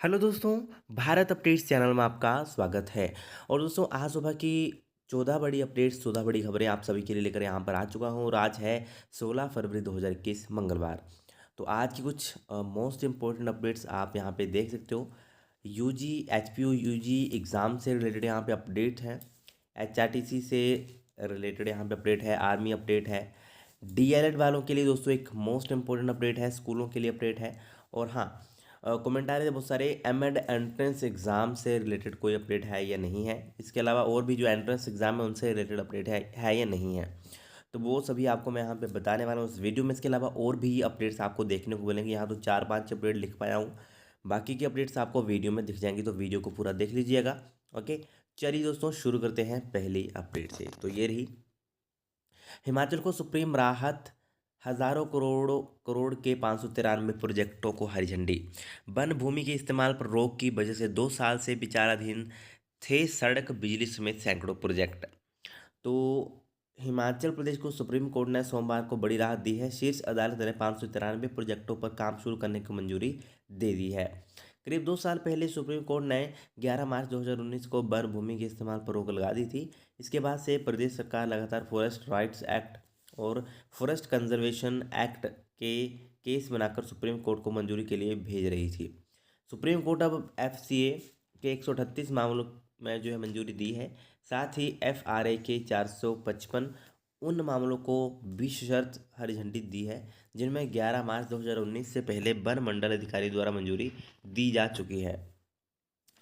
Hello दोस्तों, Bharat updates channel में आपका स्वागत है। और दोस्तों, आज सुबह की 14 बड़ी अपडेट्स, 14 बड़ी खबरें आप सभी के लिए लेकर यहाँ पर आ चुका हूँ और आज है 16 फरवरी 2021 मंगलवार। तो आज की कुछ मोस्ट इम्पोर्टेंट अपडेट्स आप यहाँ पे देख सकते हो। यूजी एचपीयू यूजी एग्ज़ाम से रिलेटेड यहाँ पे अपडेट है। एचआरटीसी से रिलेटेड यहाँ पे अपडेट है। आर्मी अपडेट है। डीएलएड वालों के लिए दोस्तों एक मोस्ट इम्पोर्टेंट अपडेट है। स्कूलों के लिए अपडेट है। और हाँ, कमेंट आ रहे थे बहुत सारे, एमएड एंट्रेंस एग्ज़ाम से रिलेटेड कोई अपडेट है या नहीं है। इसके अलावा और भी जो एंट्रेंस एग्ज़ाम है उनसे रिलेटेड अपडेट है या नहीं है। तो वो सभी आपको मैं यहाँ पे बताने वाला हूँ इस वीडियो में। इसके अलावा और भी अपडेट्स आपको देखने को मिलेंगे। यहाँ तो 4-5 अपडेट लिख पाया हूँ, बाकी की अपडेट्स आपको वीडियो में दिख जाएंगी, तो वीडियो को पूरा देख लीजिएगा। ओके, चलिए दोस्तों शुरू करते हैं पहली अपडेट से। तो ये रही, हिमाचल को सुप्रीम राहत, हजारों करोड़ों करोड़ के 593 प्रोजेक्टों को हरी झंडी। वन भूमि के इस्तेमाल पर रोक की वजह से 2 साल से विचाराधीन थे सड़क, बिजली समेत सैकड़ों प्रोजेक्ट। तो हिमाचल प्रदेश को सुप्रीम कोर्ट ने सोमवार को बड़ी राहत दी है। शीर्ष अदालत ने 593 प्रोजेक्टों पर काम शुरू करने की मंजूरी दे दी है। करीब 2 साल पहले सुप्रीम कोर्ट ने 11 मार्च 2019 को वन भूमि के इस्तेमाल पर रोक लगा दी थी। इसके बाद से प्रदेश सरकार लगातार फॉरेस्ट राइट्स एक्ट और फॉरेस्ट कंजर्वेशन एक्ट के केस बनाकर सुप्रीम कोर्ट को मंजूरी के लिए भेज रही थी। सुप्रीम कोर्ट अब एफसीए के 138 मामलों में जो है मंजूरी दी है। साथ ही एफआरए के 455 उन मामलों को भी शर्त हरी झंडी दी है जिनमें 11 मार्च 2019 से पहले वन मंडल अधिकारी द्वारा मंजूरी दी जा चुकी है।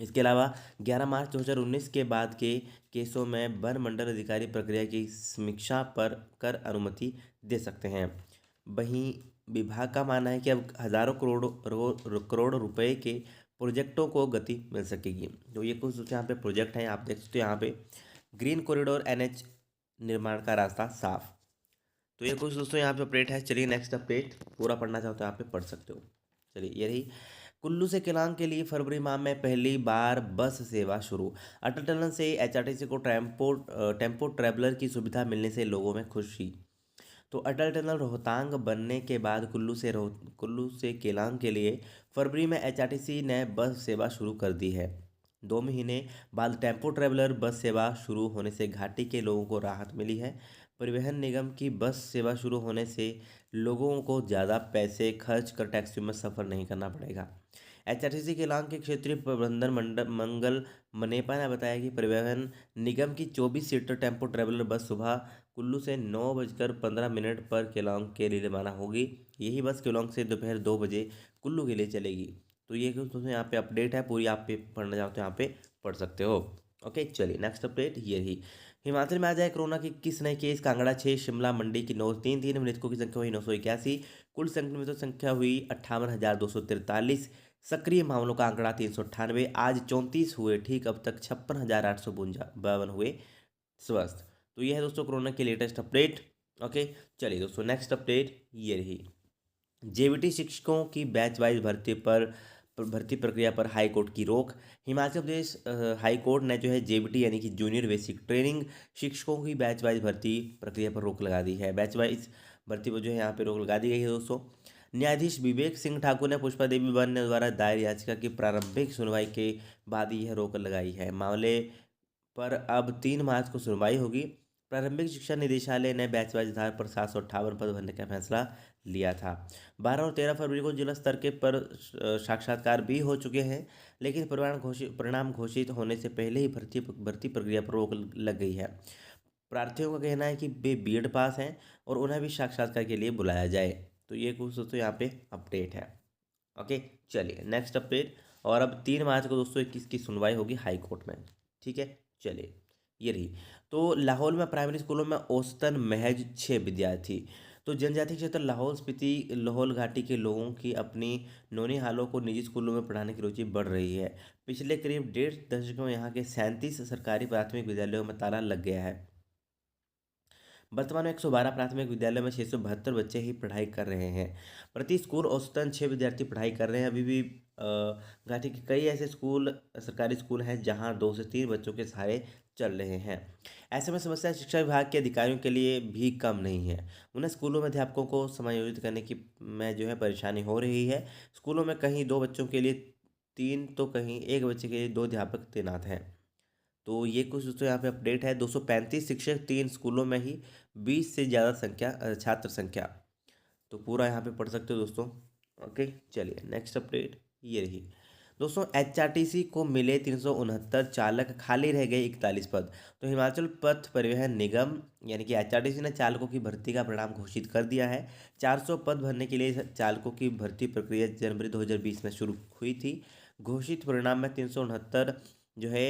इसके अलावा 11 मार्च 2019 के बाद के केसों में वन मंडल अधिकारी प्रक्रिया की समीक्षा पर कर अनुमति दे सकते हैं। वहीं विभाग का मानना है कि अब हजारों करोड़ रुपए के प्रोजेक्टों को गति मिल सकेगी। तो ये कुछ यहाँ पे प्रोजेक्ट हैं, आप देख सकते हो। यहाँ पे ग्रीन कॉरिडोर, एनएच निर्माण का रास्ता साफ। तो ये कुछ दोस्तों यहाँ पे अपडेट है। चलिए नेक्स्ट अपडेट, पूरा पढ़ना चाहो तो यहाँ पे पढ़ सकते हो। चलिए ये रही, कुल्लू से केलांग के लिए फरवरी माह में पहली बार बस सेवा शुरू। अटल टनल से एचआरटीसी को टेम्पो ट्रैवलर की सुविधा मिलने से लोगों में खुशी। तो अटल टनल रोहतांग बनने के बाद कुल्लू से केलांग के लिए फरवरी में एचआरटीसी ने बस सेवा शुरू कर दी है। 2 महीने बाद टेम्पो ट्रैवलर बस सेवा शुरू होने से घाटी के लोगों को राहत मिली है। परिवहन निगम की बस सेवा शुरू होने से लोगों को ज़्यादा पैसे खर्च कर टैक्सी में सफ़र नहीं करना पड़ेगा। एचआरटीसी केलांग के क्षेत्रीय प्रबंधन मंगल मनेपा ने बताया कि परिवहन निगम की 24 सीटर टेम्पो ट्रैवलर बस सुबह कुल्लू से 9:15 पर केलांग के लिए रवाना होगी। यही बस केलांग से दोपहर 2 बजे कुल्लू के लिए चलेगी। तो ये कुछ दोस्तों यहाँ पे अपडेट है, पूरी आप पे पढ़ना चाहो तो यहाँ पे पढ़ सकते हो। ओके, चलिए नेक्स्ट अपडेट ये रही, हिमाचल में आ जाए कोरोना के 21 नए केस। कांगड़ा 6, शिमला मंडी की 9, 3 मृतकों की संख्या हुई 981। कुल संक्रमितों की संख्या हुई 58,243। सक्रिय मामलों का आंकड़ा 398। आज 34 हुए ठीक, अब तक 56,852 हुए स्वस्थ। तो ये है दोस्तों कोरोना की लेटेस्ट अपडेट। ओके, चलिए दोस्तों नेक्स्ट अपडेट ये रही, जेबीटी शिक्षकों की बैच वाइज भर्ती प्रक्रिया पर हाई कोर्ट की रोक। हिमाचल प्रदेश हाई कोर्ट ने जो है जेबीटी यानी कि जूनियर बेसिक ट्रेनिंग शिक्षकों की बैच वाइज भर्ती प्रक्रिया पर रोक लगा दी है। बैच वाइज भर्ती पर जो है यहाँ पे रोक लगा दी गई है दोस्तों। न्यायाधीश विवेक सिंह ठाकुर ने पुष्पा देवी वन द्वारा दायर याचिका की प्रारंभिक सुनवाई के बाद यह रोक लगाई है। मामले पर अब 3 मार्च को सुनवाई होगी। प्रारंभिक शिक्षा निदेशालय ने बैच वाइज आधार पर 758 पद भरने का फैसला लिया था। 12 और 13 फरवरी को जिला स्तर के पर साक्षात्कार भी हो चुके हैं, लेकिन परिणाम घोषित होने से पहले ही भर्ती प्रक्रिया पर रोक लग गई है। प्रार्थियों का कहना है कि वे बीएड पास हैं और उन्हें भी साक्षात्कार के लिए बुलाया जाए। तो ये कुछ दोस्तों यहाँ पे अपडेट है। ओके, चलिए नेक्स्ट अपडेट। और अब 3 मार्च को दोस्तों 21 की सुनवाई होगी हाई कोर्ट में। ठीक है, चलिए ये रही, तो लाहौल में प्राइमरी स्कूलों में औसतन महज 6 विद्यार्थी। तो जनजातीय क्षेत्र लाहौल स्पीति लाहौल घाटी के लोगों की अपनी नौनिहालों को निजी स्कूलों में पढ़ाने की रुचि बढ़ रही है। पिछले करीब 1.5 दशकों में यहाँ के 37 सरकारी प्राथमिक विद्यालयों में ताला लग गया है। वर्तमान में 112 प्राथमिक विद्यालय में 672 बच्चे ही पढ़ाई कर रहे हैं। प्रति स्कूल औसतन 6 विद्यार्थी पढ़ाई कर रहे हैं। अभी भी घाटी के कई ऐसे स्कूल, सरकारी स्कूल हैं जहां 2 से 3 बच्चों के सहारे चल रहे हैं। ऐसे में समस्या शिक्षा विभाग के अधिकारियों के लिए भी कम नहीं है। उन्हें स्कूलों में अध्यापकों को समायोजित करने की में जो है परेशानी हो रही है। स्कूलों में कहीं 2 बच्चों के लिए 3 तो कहीं एक बच्चे के लिए 2 अध्यापक तैनात हैं। तो ये कुछ दोस्तों यहाँ पे अपडेट है। 235 शिक्षक 3 स्कूलों में ही 20 से ज़्यादा संख्या छात्र संख्या। तो पूरा यहाँ पे पढ़ सकते हो दोस्तों। ओके, चलिए नेक्स्ट अपडेट ये रही दोस्तों। एचआरटीसी को मिले 369 चालक, खाली रह गए 41 पद। तो हिमाचल पथ परिवहन निगम यानी कि एचआरटीसी ने चालकों की भर्ती का परिणाम घोषित कर दिया है। 400 पद भरने के लिए चालकों की भर्ती प्रक्रिया जनवरी 2020 में शुरू हुई थी। घोषित परिणाम में 369 जो है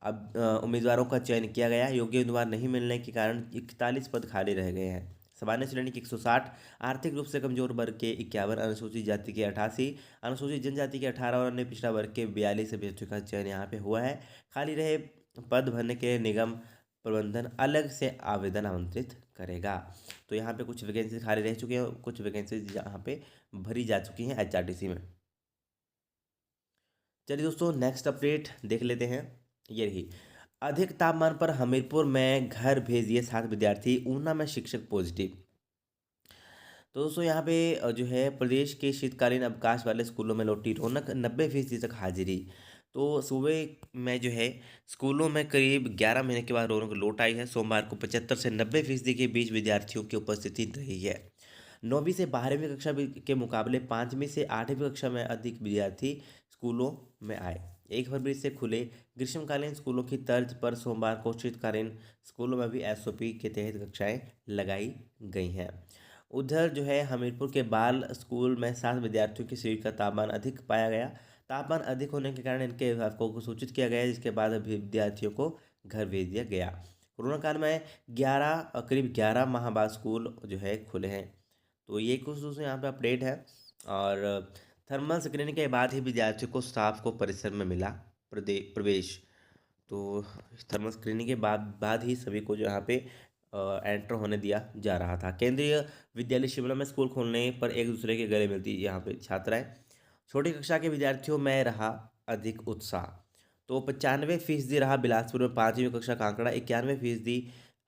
अब उम्मीदवारों का चयन किया गया। योग्य उम्मीदवार नहीं मिलने के कारण 41 पद खाली रह गए हैं। सामान्य श्रेणी के 160, आर्थिक रूप से कमजोर वर्ग के 51, अनुसूचित जाति के 88, अनुसूचित जनजाति के 18 और अन्य पिछड़ा वर्ग के 42 अभ्यर्थियों का चयन यहाँ पे हुआ है। खाली रहे पद भरने के लिए निगम प्रबंधन अलग से आवेदन आमंत्रित करेगा। तो यहाँ पे कुछ वैकेंसी खाली रह चुकी हैं, कुछ वैकेंसी यहाँ पे भरी जा चुकी हैं एचआरटीसी में। चलिए दोस्तों नेक्स्ट अपडेट देख लेते हैं। ये रही, अधिक तापमान पर हमीरपुर में घर भेज दिए 7 विद्यार्थी, ऊना में शिक्षक पॉजिटिव। तो दोस्तों यहाँ पे जो है प्रदेश के शीतकालीन अवकाश वाले स्कूलों में लौटी रौनक, 90% तक हाजिरी। तो सुबह में जो है स्कूलों में करीब 11 महीने के बाद रौनक लौट आई है। सोमवार को 75 से 90% के बीच विद्यार्थियों की उपस्थिति रही है। 9वीं से 12वीं कक्षा के मुकाबले 5वीं से 8वीं कक्षा में अधिक विद्यार्थी स्कूलों में आए। 1 फरवरी से खुले ग्रीष्मकालीन स्कूलों की तर्ज पर सोमवार को शीतकालीन स्कूलों में भी एसओपी के तहत कक्षाएं लगाई गई हैं। उधर जो है हमीरपुर के बाल स्कूल में 7 विद्यार्थियों के शरीर का तापमान अधिक पाया गया। तापमान अधिक होने के कारण इनके अभिभावकों को सूचित किया गया, जिसके बाद अभी विद्यार्थियों को घर भेज दिया गया। कोरोना काल में करीब 11 माह बाद स्कूल जो है खुले हैं। तो ये कुछ दोस्तों यहाँ पे अपडेट है। और थर्मल स्क्रीनिंग के बाद ही विद्यार्थियों को स्टाफ को परिसर में मिला प्रवेश। तो थर्मल स्क्रीनिंग के बाद ही सभी को जो यहाँ पे एंटर होने दिया जा रहा था। केंद्रीय विद्यालय शिमला में स्कूल खोलने पर एक दूसरे के गले मिलती यहाँ पे छात्राएं। छोटी कक्षा के विद्यार्थियों में रहा अधिक उत्साह। तो 95% रहा बिलासपुर में 5वीं कक्षा का आंकड़ा, 91%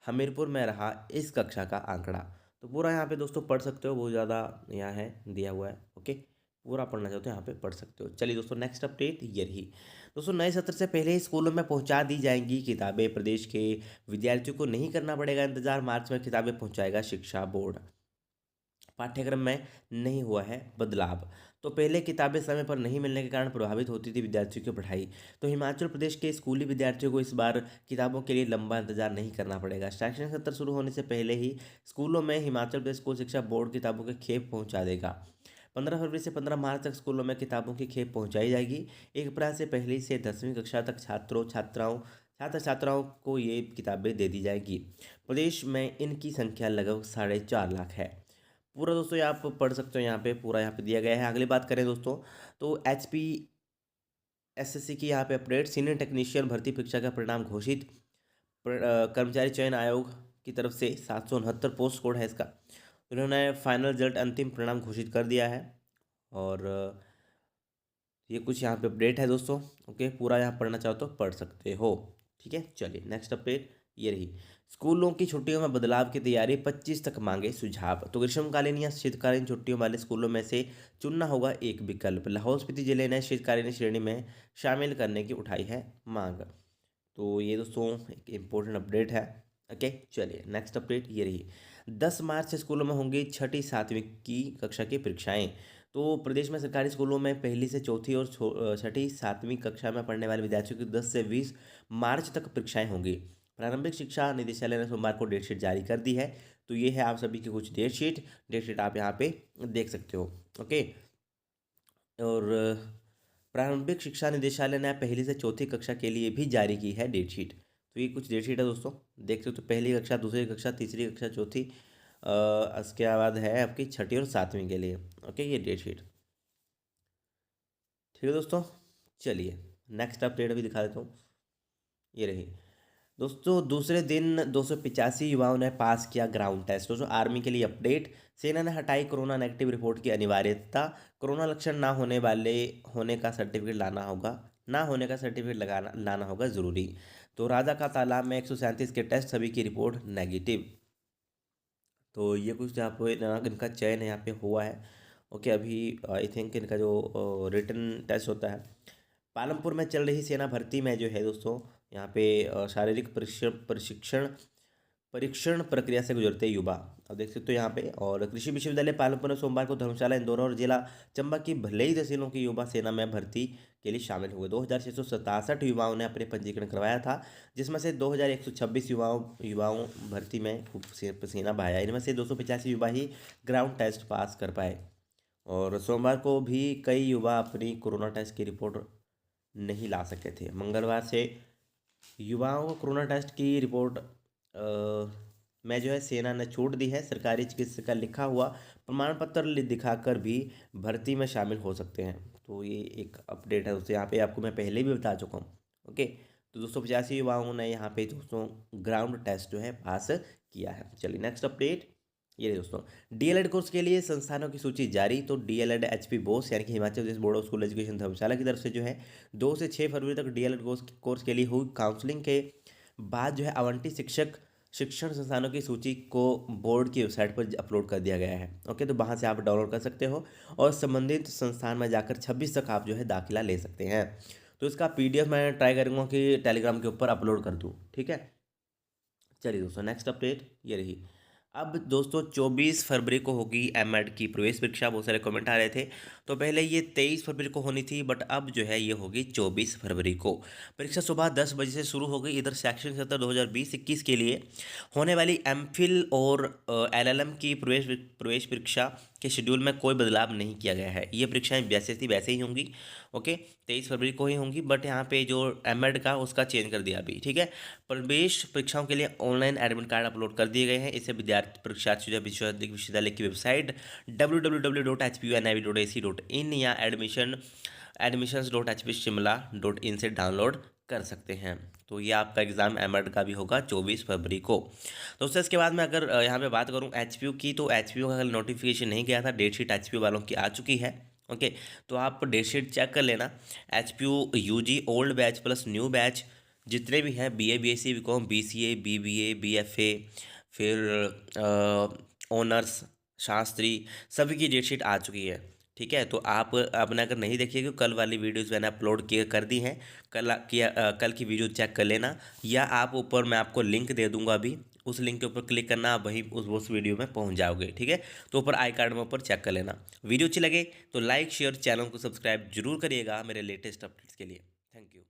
हमीरपुर में रहा इस कक्षा का आंकड़ा। तो पूरा यहाँ पे दोस्तों पढ़ सकते हो, बहुत ज़्यादा यहाँ है दिया हुआ है। ओके, पूरा पढ़ना चाहते हो यहाँ पे पढ़ सकते हो। चलिए दोस्तों नेक्स्ट अपडेट ये रही दोस्तों। नए सत्र से पहले ही स्कूलों में पहुंचा दी जाएंगी किताबें, प्रदेश के विद्यार्थियों को नहीं करना पड़ेगा इंतजार, मार्च में किताबें पहुंचाएगा शिक्षा बोर्ड। पाठ्यक्रम में नहीं हुआ है बदलाव। तो पहले किताबें समय पर नहीं मिलने के कारण प्रभावित होती थी विद्यार्थियों की पढ़ाई। तो हिमाचल प्रदेश के स्कूली विद्यार्थियों को इस बार किताबों के लिए लंबा इंतजार नहीं करना पड़ेगा। शैक्षणिक सत्र शुरू होने से पहले ही स्कूलों में हिमाचल प्रदेश स्कूल शिक्षा बोर्ड किताबों की खेप पहुंचा देगा। 15 फरवरी से 15 मार्च तक स्कूलों में किताबों की खेप पहुंचाई जाएगी। 1 अप्रैल से 1 से 10वीं कक्षा तक छात्र छात्राओं को ये किताबें दे दी जाएगी। प्रदेश में इनकी संख्या लगभग 4.5 लाख है। पूरा दोस्तों ये आप पढ़ सकते हो, यहाँ पे पूरा यहाँ पे दिया गया है। अगली बात करें दोस्तों, तो एचपीएसएससी की यहाँ पे अपडेट। सीनियर टेक्नीशियन भर्ती परीक्षा का परिणाम घोषित। कर्मचारी चयन आयोग की तरफ से 769 पोस्ट कोड है इसका। उन्होंने फाइनल रिजल्ट अंतिम परिणाम घोषित कर दिया है। और ये कुछ यहाँ पे अपडेट है दोस्तों। ओके, पूरा यहाँ पढ़ना चाहो तो पढ़ सकते हो। ठीक है, चलिए नेक्स्ट अपडेट ये रही। स्कूलों की छुट्टियों में बदलाव की तैयारी, 25 तक मांगे सुझाव। तो ग्रीष्मकालीन या शीतकालीन छुट्टियों वाले स्कूलों में से चुनना होगा एक विकल्प। लाहौल स्पीति जिले ने शीतकालीन श्रेणी में शामिल करने की उठाई है मांग। तो ये दोस्तों एक इम्पोर्टेंट अपडेट है। ओके, चलिए नेक्स्ट अपडेट ये रही। 10 मार्च से स्कूलों में होंगी 6ठी 7वीं की कक्षा की परीक्षाएं। तो प्रदेश में सरकारी स्कूलों में पहली से चौथी और 6ठी 7वीं कक्षा में पढ़ने वाले विद्यार्थियों की 10 से 20 मार्च तक परीक्षाएं होंगी। प्रारंभिक शिक्षा निदेशालय ने सोमवार को डेट शीट जारी कर दी है। तो ये है आप सभी की कुछ डेट शीट आप यहाँ पे देख सकते हो। ओके, और प्रारंभिक शिक्षा निदेशालय ने पहली से चौथी कक्षा के लिए भी जारी की है डेट शीट। तो ये कुछ डेट शीट है दोस्तों, देख सकते हो। पहली कक्षा, दूसरी कक्षा, तीसरी कक्षा, चौथी, इसके बाद है आपकी 6ठी और 7वीं के लिए। ओके, ये डेट शीट ठीक है दोस्तों। चलिए नेक्स्ट अपडेट अभी दिखा देता हूँ, ये रही दोस्तों। दूसरे दिन 285 युवाओं ने पास किया ग्राउंड टेस्ट। दोस्तों आर्मी के लिए अपडेट। सेना ने हटाई कोरोना नेगेटिव रिपोर्ट की अनिवार्यता। कोरोना लक्षण ना होने वाले होने का सर्टिफिकेट लाना होगा, ना होने का सर्टिफिकेट लाना होगा ज़रूरी। तो राजा का तालाब में 137 के टेस्ट, सभी की रिपोर्ट नेगेटिव। तो ये कुछ यहाँ पे इनका चयन यहाँ पे हुआ है। ओके, अभी आई थिंक इनका जो रिटन टेस्ट होता है पालमपुर में चल रही सेना भर्ती में जो है दोस्तों यहाँ पे शारीरिक परीक्षण प्रक्रिया से गुजरते युवा, अब देख सकते हो यहाँ पे। और कृषि विश्वविद्यालय पालमपुर ने सोमवार को धर्मशाला, इंदौर और जिला चंबा की भले ही तहसीलों की युवा सेना में भर्ती के लिए शामिल हुए। 2667 युवाओं ने अपने पंजीकरण करवाया था, जिसमें से 2126 युवाओं भर्ती में खूब पसीना बहाया। इनमें से 285 युवा ही ग्राउंड टेस्ट पास कर पाए। और सोमवार को भी कई युवा अपनी कोरोना टेस्ट की रिपोर्ट नहीं ला सके थे। मंगलवार से युवाओं को कोरोना टेस्ट की रिपोर्ट में जो है सेना ने छूट दी है। सरकारी चिकित्सक का लिखा हुआ प्रमाण पत्र दिखाकर भी भर्ती में शामिल हो सकते हैं। तो ये एक अपडेट है दोस्तों, यहाँ पे आपको मैं पहले भी बता चुका हूँ। ओके, तो 285 युवाओं ने यहाँ पे दोस्तों ग्राउंड टेस्ट जो है पास किया है। चलिए नेक्स्ट अपडेट ये दोस्तों, डीएलएड कोर्स के लिए संस्थानों की सूची जारी। तो डीएलएड एचपी बोस यानी कि Himachal Pradesh board of school education धर्मशाला की तरफ से जो है 2 से 6 फरवरी तक डीएलएड कोर्स के लिए हुई काउंसलिंग के बाद जो है आवंटित शिक्षण संस्थानों की सूची को बोर्ड की वेबसाइट पर अपलोड कर दिया गया है। ओके, तो वहाँ से आप डाउनलोड कर सकते हो और संबंधित संस्थान में जाकर 26 तक आप जो है दाखिला ले सकते हैं। तो इसका पीडीएफ मैं ट्राई करूँगा कि टेलीग्राम के ऊपर अपलोड कर दूँ, ठीक है। चलिए दोस्तों नेक्स्ट अपडेट ये रही। अब दोस्तों 24 फरवरी को होगी एमएड की प्रवेश परीक्षा। बहुत सारे कमेंट आ रहे थे, तो पहले ये 23 फरवरी को होनी थी, बट अब जो है ये होगी 24 फरवरी को। परीक्षा सुबह 10 बजे से शुरू हो गई। इधर शैक्षणिक सत्र 2020-21 के लिए होने वाली एमफिल और एलएलएम की प्रवेश परीक्षा के शेड्यूल में कोई बदलाव नहीं किया गया है। ये परीक्षाएं वैसे थी वैसे ही होंगी। ओके, 23 फरवरी को ही होंगी, बट यहाँ पे जो एमएड का उसका चेंज कर दिया अभी, ठीक है। प्रवेश परीक्षाओं के लिए ऑनलाइन एडमिट कार्ड अपलोड कर दिए गए हैं। इसे परीक्षार्थी विश्वविद्यालय की वेबसाइट www.hpunib.ac.in या admissions.hpshimla.in से डाउनलोड कर सकते हैं। तो ये आपका एग्ज़ाम एमएड का भी होगा 24 फरवरी को। दोस्तों इसके बाद मैं अगर यहाँ पे बात करूँ एचपीयू की, तो एचपीयू का कल नोटिफिकेशन नहीं गया था, डेट शीट एचपीयू वालों की आ चुकी है। ओके, तो आप डेट शीट चेक कर लेना। HPU UG old batch plus new batch जितने भी हैं, BA BSc BCom BCA BBA BFA फिर ऑनर्स शास्त्री, सभी की डेट शीट आ चुकी है, ठीक है। तो आप अपने अगर नहीं देखिएगा, कल वाली वीडियोज़ मैंने अपलोड कर दी हैं, कल की वीडियो चेक कर लेना, या आप ऊपर मैं आपको लिंक दे दूंगा अभी, उस लिंक के ऊपर क्लिक करना, आप वहीं उस वीडियो में पहुंच जाओगे, ठीक है। तो ऊपर आई कार्ड में ऊपर चेक कर लेना। वीडियो अच्छी लगे तो लाइक शेयर, चैनल को सब्सक्राइब जरूर करिएगा मेरे लेटेस्ट अपडेट्स के लिए। Thank you.